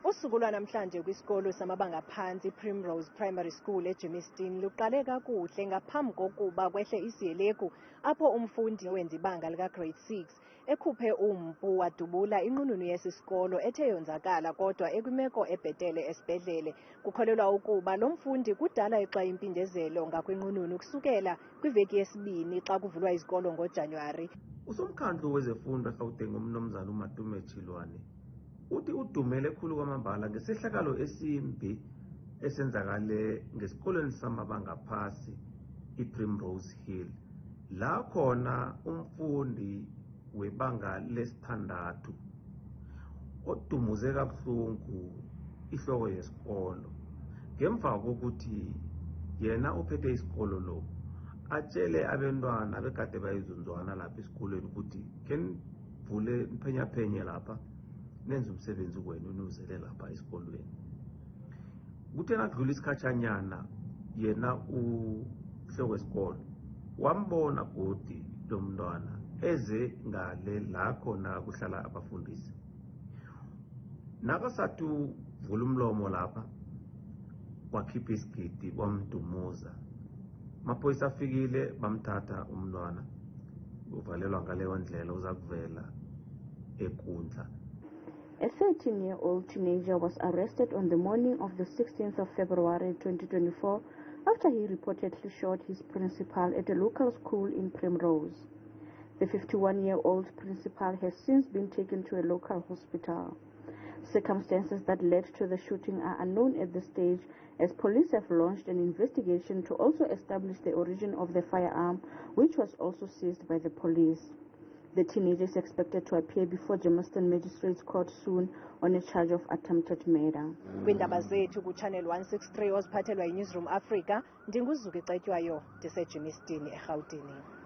Usuku lwanamhlanje kwisikole samabanga aphansi Primrose Primary School eGermiston luqale kakuhle ngaphambi kokuba kwehle isiyeleku apho umfundi wenza ibanga lika grade 6 ekhuphe umpu wadubula inqununu yesisikolo ethe yonzakala kodwa ekwimeko ebhetele esibhedlele. Kukholelwa ukuba lo mfundi kudala exa impindezelo ngakwinqununu kusukela kwiveki yesibini xa kuvulwa izikolo ngoJanuwari. Usomkhandlu wezefundo eGauteng umnomzana uMatumechilwane uthi udumele khulu kwamambala ngesehlakalo esimbi esenzakale ngesikoleni samabanga aphasi I-Primrose Hill la khona umfundi webanga lesithandathu odumuze kabuhlungu ihloko yesikolo ngemva kokuthi yena uphethe isikolo lo atshele abantwana bekade bayizunzwana lapha esikoleni ukuthi ke nivule iphenyaphenye lapha nenza umsebenzi wenu nuzele lapha esikolweni. Kuthe nakudlula isikhatshanyana yena uhloko wesikolo wambona godi lo mntwana eze ngale la khona kuhlala abafundisi. Nakasathu vula umlomo lapha wakhipha isigidi wamdumuza. Amaphoyisa afikile bamthatha umntwana uvalelwa ngaleyo ndlela uza kuvela enkundla. A 13-year-old teenager was arrested on the morning of the 16th of February 2024 after he reportedly shot his principal at a local school in Primrose. The 51-year-old principal has since been taken to a local hospital. Circumstances that led to the shooting are unknown at this stage, as police have launched an investigation to also establish the origin of the firearm, which was also seized by the police. The teenager is expected to appear before Germiston Magistrates Court soon on a charge of attempted murder. Kwindaba zethu kuChannel 163 oziphathelwa yiNewsroom Africa, ndinguzuki Cetywayo ndiseGermiston eGauteng.